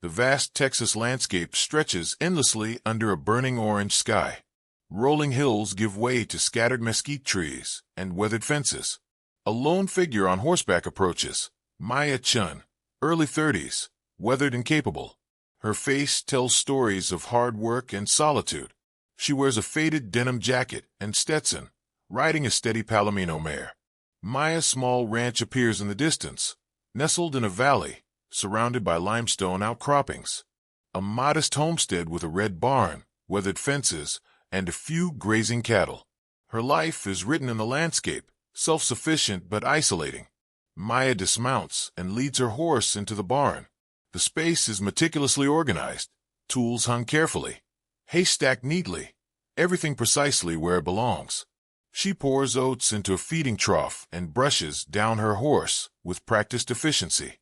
The vast Texas landscape stretches endlessly under a burning orange sky. Rolling hills give way to scattered mesquite trees and weathered fences. A lone figure on horseback approaches. Chen, early 30s, weathered and capable. Her face tells stories of hard work and solitude. She wears a faded denim jacket and Stetson, riding a steady Palomino mare. Maya's small ranch appears in the distance, nestled in a valley, surrounded by limestone outcroppings. A modest homestead with a red barn, weathered fences, and a few grazing cattle. Her life is written in the landscape, self-sufficient but isolating. Maya dismounts and leads her horse into the barn. The space is meticulously organized, tools hung carefully, hay stacked neatly, everything precisely where it belongs. She pours oats into a feeding trough and brushes down her horse with practiced efficiency.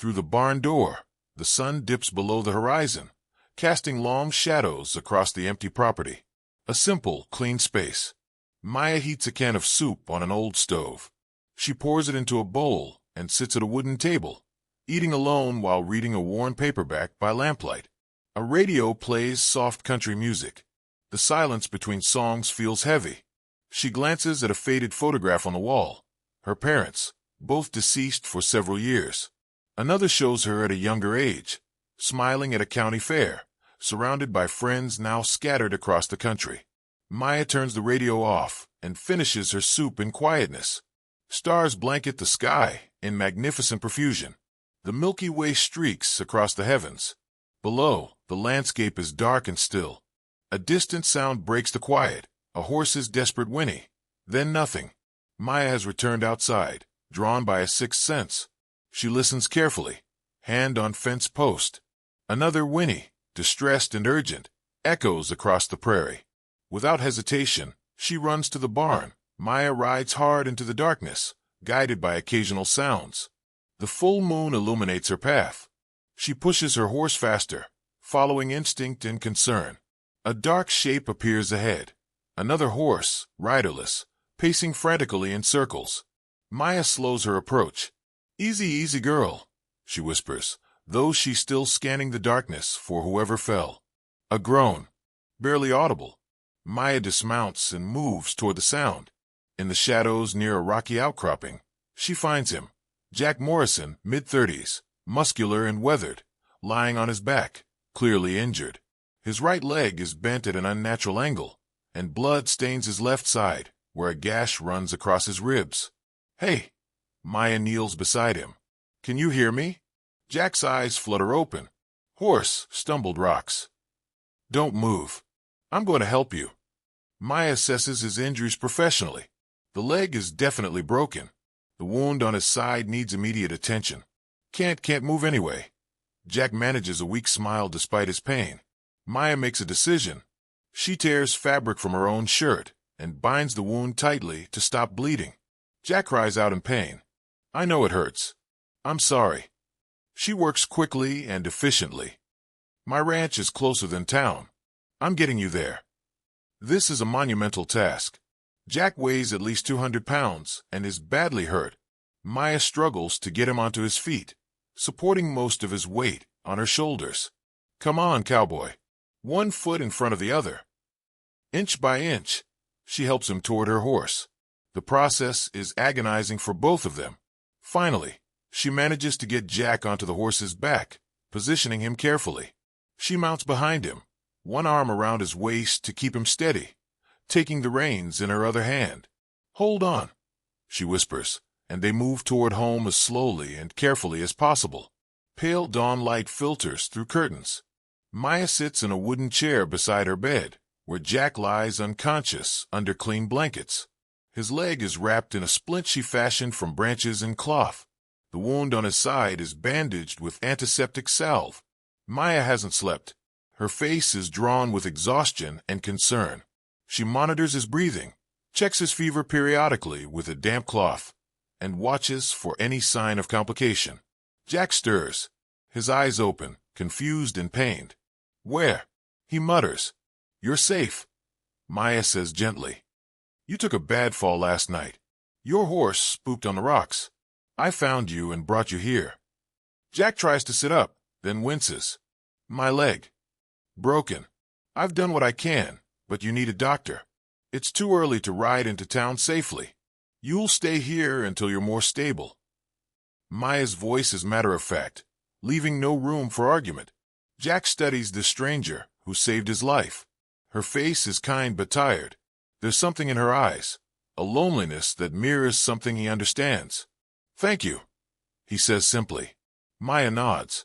Through the barn door, the sun dips below the horizon, casting long shadows across the empty property. A simple, clean space. Maya heats a can of soup on an old stove. She pours it into a bowl and sits at a wooden table, eating alone while reading a worn paperback by lamplight. A radio plays soft country music. The silence between songs feels heavy. She glances at a faded photograph on the wall. Her parents, both deceased for several years. Another shows her at a younger age, smiling at a county fair, surrounded by friends now scattered across the country. Maya turns the radio off and finishes her soup in quietness. Stars blanket the sky in magnificent profusion. The Milky Way streaks across the heavens. Below, the landscape is dark and still. A distant sound breaks the quiet, a horse's desperate whinny. Then nothing. Maya has returned outside, drawn by a sixth sense. She listens carefully, hand on fence post. Another whinny, distressed and urgent, echoes across the prairie. Without hesitation, she runs to the barn. Maya rides hard into the darkness, guided by occasional sounds. The full moon illuminates her path. She pushes her horse faster, following instinct and concern. A dark shape appears ahead. Another horse, riderless, pacing frantically in circles. Maya slows her approach. "Easy, easy, girl," she whispers, though she's still scanning the darkness for whoever fell. A groan, barely audible. Maya dismounts and moves toward the sound. In the shadows near a rocky outcropping, she finds him. Jack Morrison, mid-30s, muscular and weathered, lying on his back, clearly injured. His right leg is bent at an unnatural angle, and blood stains his left side, where a gash runs across his ribs. "Hey!" Maya kneels beside him. "Can you hear me?" Jack's eyes flutter open. "Horse," stumbled rocks. "Don't move. I'm going to help you." Maya assesses his injuries professionally. The leg is definitely broken. The wound on his side needs immediate attention. Can't move anyway." Jack manages a weak smile despite his pain. Maya makes a decision. She tears fabric from her own shirt and binds the wound tightly to stop bleeding. Jack cries out in pain. "I know it hurts. I'm sorry." She works quickly and efficiently. "My ranch is closer than town. I'm getting you there." This is a monumental task. Jack weighs at least 200 pounds and is badly hurt. Maya struggles to get him onto his feet, supporting most of his weight on her shoulders. "Come on, Cowboy." One foot in front of the other. Inch by inch, she helps him toward her horse. The process is agonizing for both of them. Finally, she manages to get Jack onto the horse's back, positioning him carefully. She mounts behind him, one arm around his waist to keep him steady, taking the reins in her other hand. "Hold on," she whispers, and they move toward home as slowly and carefully as possible. Pale dawn light filters through curtains. Maya sits in a wooden chair beside her bed, where Jack lies unconscious under clean blankets. His leg is wrapped in a splint she fashioned from branches and cloth. The wound on his side is bandaged with antiseptic salve. Maya hasn't slept. Her face is drawn with exhaustion and concern. She monitors his breathing, checks his fever periodically with a damp cloth, and watches for any sign of complication. Jack stirs, his eyes open, confused and pained. "Where?" He mutters. "You're safe," Maya says gently. "You took a bad fall last night. Your horse spooked on the rocks. I found you and brought you here." Jack tries to sit up, then winces. My leg. Broken. I've done what I can, but you need a doctor. It's too early to ride into town safely. You'll stay here until you're more stable. Maya's voice is matter-of-fact, leaving no room for argument. Jack studies this stranger who saved his life. Her face is kind but tired. There's something in her eyes, a loneliness that mirrors something he understands. Thank you, he says simply. Maya nods.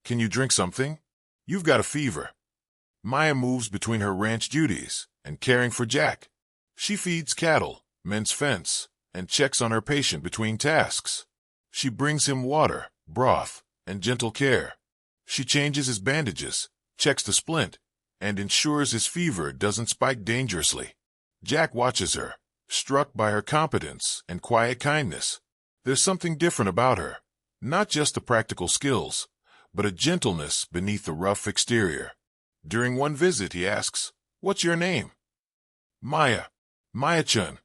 Can you drink something? You've got a fever. Maya moves between her ranch duties and caring for Jack. She feeds cattle, mends fence, and checks on her patient between tasks. She brings him water, broth, and gentle care. She changes his bandages, checks the splint, and ensures his fever doesn't spike dangerously. Jack watches her, struck by her competence and quiet kindness. There's something different about her, not just the practical skills, but a gentleness beneath the rough exterior. During one visit, he asks, "What's your name?" Maya. Maya Chen.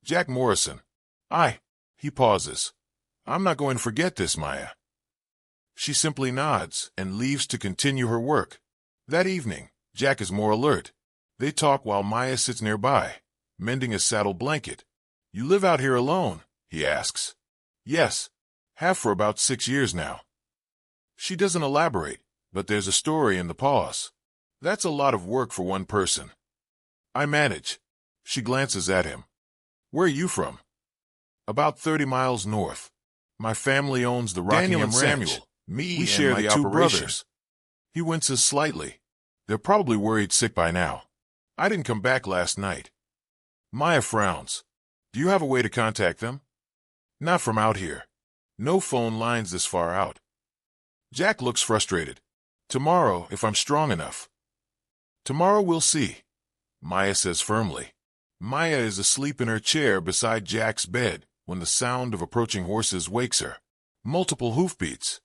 Jack Morrison. He pauses. I'm not going to forget this, Maya. She simply nods and leaves to continue her work. That evening, Jack is more alert. They talk while Maya sits nearby, mending a saddle blanket. You live out here alone? He asks. Yes, have for about 6 years now. She doesn't elaborate, but there's a story in the pause. That's a lot of work for one person. I manage. She glances at him. Where are you from? About 30 miles north. My family owns the Rockingham Daniel and Ranch. Samuel. We share the two operation. brothers. He winces slightly. They're probably worried sick by now. I didn't come back last night. Maya frowns. Do you have a way to contact them? Not from out here. No phone lines this far out. Jack looks frustrated. Tomorrow, if I'm strong enough. Tomorrow we'll see, Maya says firmly. Maya is asleep in her chair beside Jack's bed when the sound of approaching horses wakes her. Multiple hoofbeats.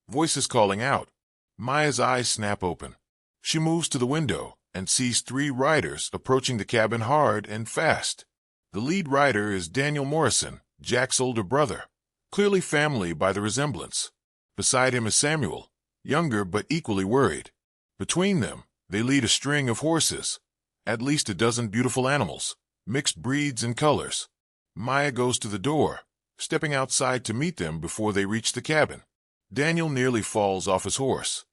Voices calling out. Maya's eyes snap open. She moves to the window and sees 3 riders approaching the cabin hard and fast. The lead rider is Daniel Morrison, Jack's older brother, clearly family by the resemblance. Beside him is Samuel, younger but equally worried. Between them, they lead a string of horses, at least a dozen beautiful animals, mixed breeds and colors. Maya goes to the door, stepping outside to meet them before they reach the cabin. Daniel nearly falls off his horse.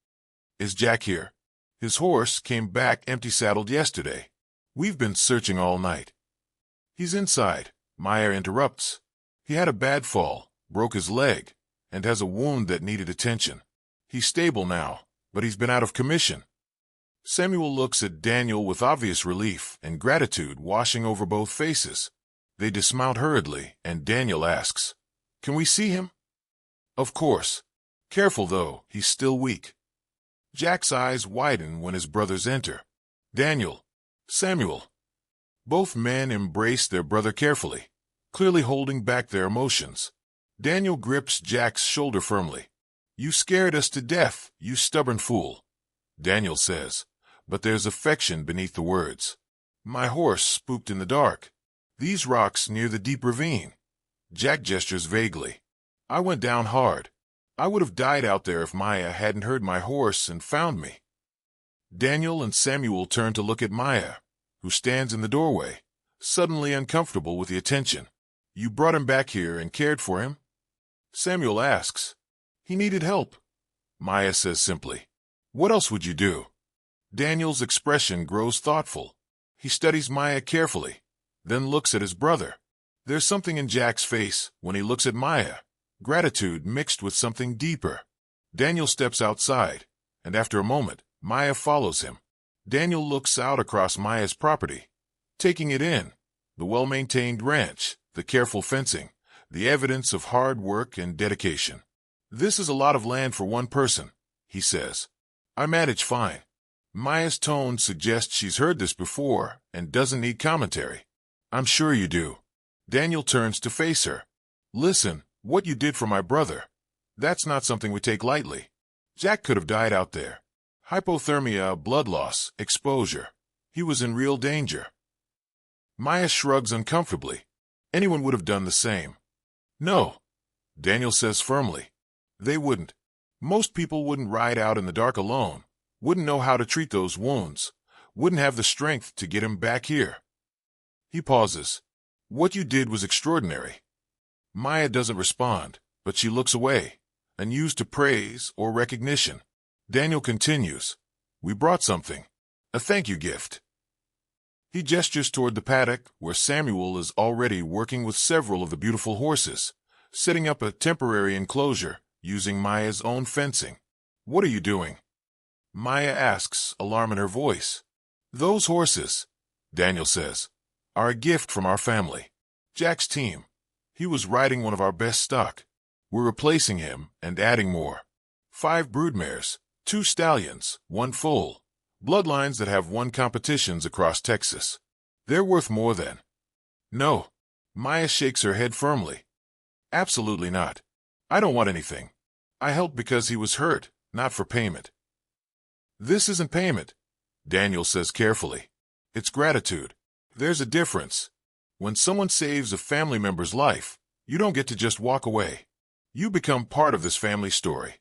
Is Jack here? His horse came back empty-saddled yesterday. We've been searching all night. He's inside, Maya interrupts. He had a bad fall, broke his leg, and has a wound that needed attention. He's stable now, but he's been out of commission. Samuel looks at Daniel with obvious relief and gratitude washing over both faces. They dismount hurriedly, and Daniel asks, "Can we see him?" Of course. Careful, though, he's still weak. Jack's eyes widen when his brothers enter. Daniel, Samuel. Both men embrace their brother carefully, clearly holding back their emotions. Daniel grips Jack's shoulder firmly. You scared us to death, you stubborn fool, Daniel says, but there's affection beneath the words. My horse spooked in the dark. These rocks near the deep ravine. Jack gestures vaguely. I went down hard. I would have died out there if Maya hadn't heard my horse and found me. Daniel and Samuel turn to look at Maya, who stands in the doorway, suddenly uncomfortable with the attention. You brought him back here and cared for him? Samuel asks. He needed help, Maya says simply. What else would you do? Daniel's expression grows thoughtful. He studies Maya carefully, then looks at his brother. There's something in Jack's face when he looks at Maya, gratitude mixed with something deeper. Daniel steps outside, and after a moment, Maya follows him. Daniel looks out across Maya's property, taking it in, the well-maintained ranch, the careful fencing, the evidence of hard work and dedication. This is a lot of land for one person, he says. I manage fine. Maya's tone suggests she's heard this before and doesn't need commentary. I'm sure you do. Daniel turns to face her. Listen, what you did for my brother, that's not something we take lightly. Jack could have died out there. Hypothermia, blood loss, exposure. He was in real danger. Maya shrugs uncomfortably. Anyone would have done the same. No, Daniel says firmly. They wouldn't. Most people wouldn't ride out in the dark alone, Wouldn't know how to treat those wounds. Wouldn't have the strength to get him back here. He pauses. What you did was extraordinary. Maya doesn't respond, but she looks away, unused to praise or recognition. Daniel continues. We brought something. A thank you gift. He gestures toward the paddock where Samuel is already working with several of the beautiful horses, setting up a temporary enclosure using Maya's own fencing. What are you doing? Maya asks, alarm in her voice. Those horses, Daniel says, are a gift from our family. Jack's team. He was riding one of our best stock. We're replacing him and adding more. 5 broodmares, 2 stallions, 1 foal. Bloodlines that have won competitions across Texas. They're worth more than. No. Maya shakes her head firmly. Absolutely not. I don't want anything. I helped because he was hurt, not for payment. This isn't payment, Daniel says carefully. It's gratitude. There's a difference. When someone saves a family member's life, you don't get to just walk away. You become part of this family story.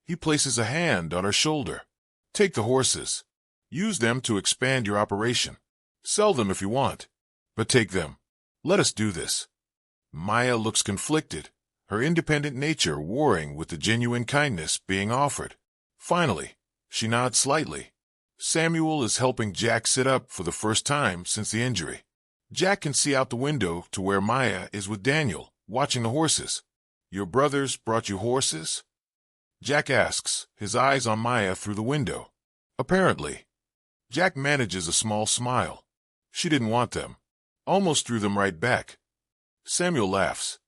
He places a hand on her shoulder. Take the horses. Use them to expand your operation. Sell them if you want. But take them. Let us do this. Maya looks conflicted, her independent nature warring with the genuine kindness being offered. Finally, she nods slightly. Samuel is helping Jack sit up for the first time since the injury. Jack can see out the window to where Maya is with Daniel, watching the horses. Your brothers brought you horses? Jack asks, his eyes on Maya through the window. Apparently. Jack manages a small smile. She didn't want them. Almost threw them right back. Samuel laughs.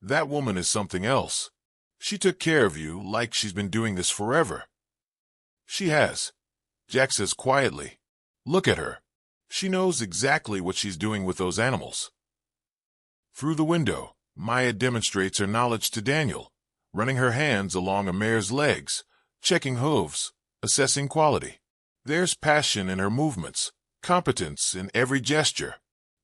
That woman is something else. She took care of you like she's been doing this forever. She has. Jack says quietly. Look at her. She knows exactly what she's doing with those animals. Through the window, Maya demonstrates her knowledge to Daniel, running her hands along a mare's legs, checking hooves, assessing quality. There's passion in her movements, competence in every gesture.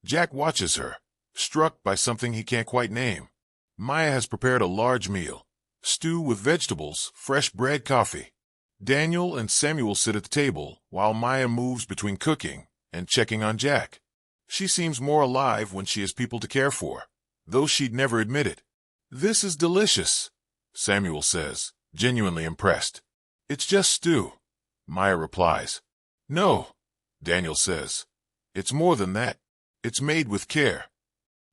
Jack watches her, struck by something he can't quite name. Maya has prepared a large meal, stew with vegetables, fresh bread, coffee. Daniel and Samuel sit at the table while Maya moves between cooking and checking on Jack. She seems more alive when she has people to care for, though she'd never admit it. This is delicious, Samuel says, genuinely impressed. It's just stew, Maya replies. No, Daniel says. It's more than that. It's made with care.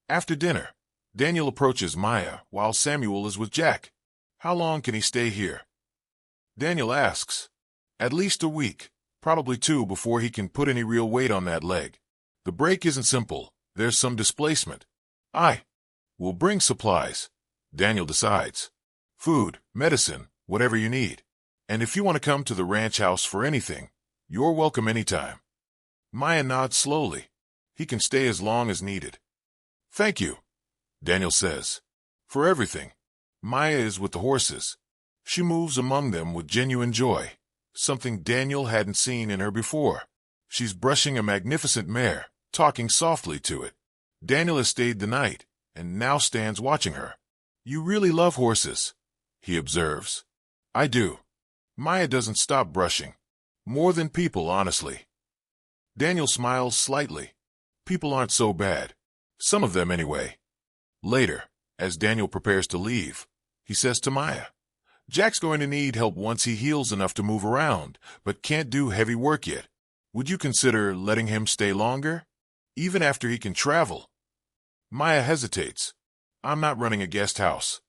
After dinner, Daniel approaches Maya while Samuel is with Jack. How long can he stay here? Daniel asks. At least a week, probably 2 before he can put any real weight on that leg. The break isn't simple. There's some displacement. We'll bring supplies, Daniel decides. Food, medicine, whatever you need. And if you want to come to the ranch house for anything, you're welcome anytime. Maya nods slowly. He can stay as long as needed. Thank you, Daniel says. For everything. Maya is with the horses. She moves among them with genuine joy, something Daniel hadn't seen in her before. She's brushing a magnificent mare, talking softly to it. Daniel has stayed the night, and now stands watching her. You really love horses, he observes. I do. Maya doesn't stop brushing. More than people, honestly. Daniel smiles slightly. People aren't so bad. Some of them, anyway. Later, as Daniel prepares to leave, he says to Maya, Jack's going to need help once he heals enough to move around, but can't do heavy work yet. Would you consider letting him stay longer? Even after he can travel? Maya hesitates. I'm not running a guest house.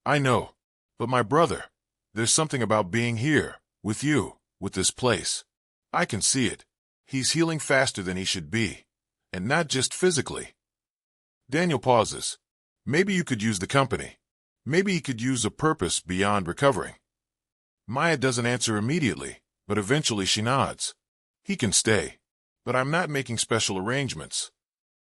I know, but my brother, there's something about being here, with you, with this place. I can see it. He's healing faster than he should be, and not just physically. Daniel pauses. Maybe you could use the company. Maybe he could use a purpose beyond recovering. Maya doesn't answer immediately, but eventually she nods. He can stay, but I'm not making special arrangements.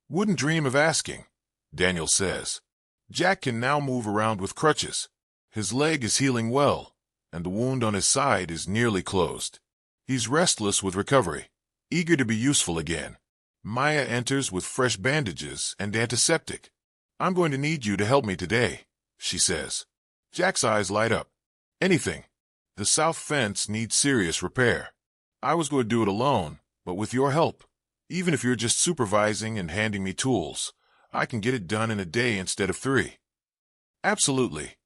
Wouldn't dream of asking, Daniel says. Jack can now move around with crutches. His leg is healing well, and the wound on his side is nearly closed. He's restless with recovery, eager to be useful again. Maya enters with fresh bandages and antiseptic. I'm going to need you to help me today, she says. Jack's eyes light up. Anything. The south fence needs serious repair. I was going to do it alone, but with your help, even if you're just supervising and handing me tools, I can get it done in a day instead of 3. Absolutely,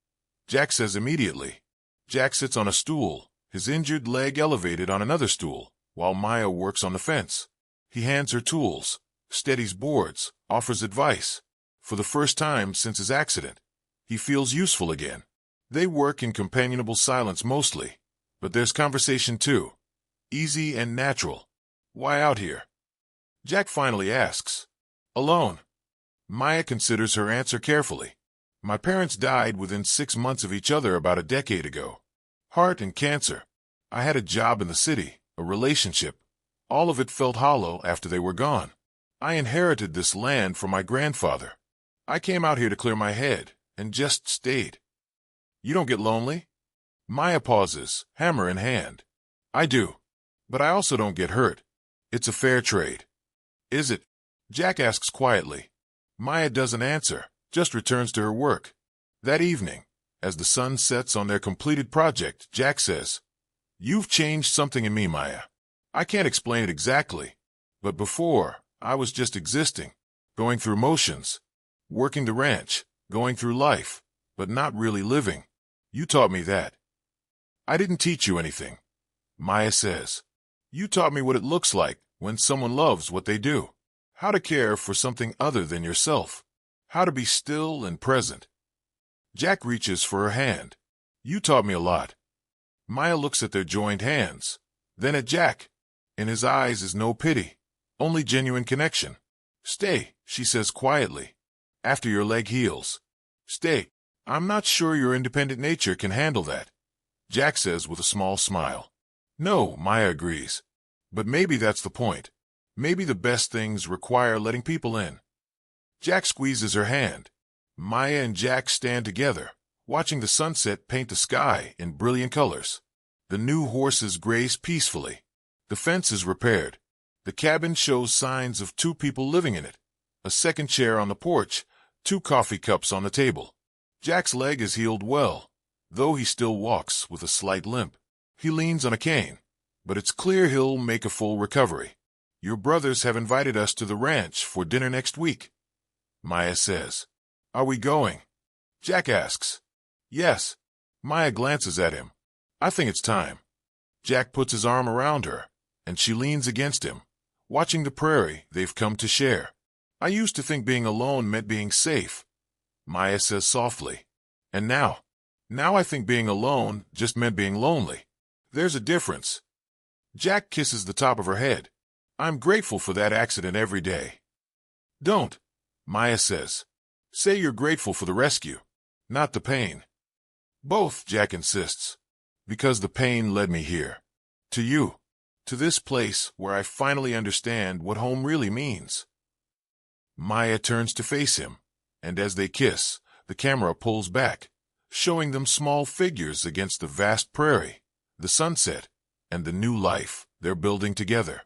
Jack says immediately. Jack sits on a stool, his injured leg elevated on another stool, while Maya works on the fence. He hands her tools, steadies boards, offers advice. For the first time since his accident, he feels useful again. They work in companionable silence mostly, but there's conversation too. Easy and natural. Why out here? Jack finally asks. Alone. Maya considers her answer carefully. My parents died within 6 months of each other about a decade ago. Heart and cancer. I had a job in the city, a relationship. All of it felt hollow after they were gone. I inherited this land from my grandfather. I came out here to clear my head, and just stayed. You don't get lonely? Maya pauses, hammer in hand. I do. But I also don't get hurt. It's a fair trade. Is it? Jack asks quietly. Maya doesn't answer, just returns to her work. That evening, as the sun sets on their completed project, Jack says, You've changed something in me, Maya. I can't explain it exactly, but before, I was just existing, going through motions, working the ranch, going through life, but not really living. You taught me that. I didn't teach you anything, Maya says. You taught me what it looks like when someone loves what they do, how to care for something other than yourself, how to be still and present. Jack reaches for her hand. You taught me a lot. Maya looks at their joined hands, then at Jack. In his eyes is no pity, only genuine connection. Stay, she says quietly. After your leg heals. Stay. I'm not sure your independent nature can handle that, Jack says with a small smile. No, Maya agrees. But maybe that's the point. Maybe the best things require letting people in. Jack squeezes her hand. Maya and Jack stand together, watching the sunset paint the sky in brilliant colors. The new horses graze peacefully. The fence is repaired. The cabin shows signs of 2 people living in it. A second chair on the porch, 2 coffee cups on the table. Jack's leg is healed well, though he still walks with a slight limp. He leans on a cane, but it's clear he'll make a full recovery. Your brothers have invited us to the ranch for dinner next week, Maya says. Are we going? Jack asks. Yes. Maya glances at him. I think it's time. Jack puts his arm around her, and she leans against him, watching the prairie they've come to share. I used to think being alone meant being safe, Maya says softly. And now I think being alone just meant being lonely. There's a difference. Jack kisses the top of her head. I'm grateful for that accident every day. Don't, Maya says. Say you're grateful for the rescue, not the pain. Both, Jack insists. Because the pain led me here. To you. To this place where I finally understand what home really means. Maya turns to face him, and as they kiss, the camera pulls back, showing them small figures against the vast prairie, the sunset, and the new life they're building together.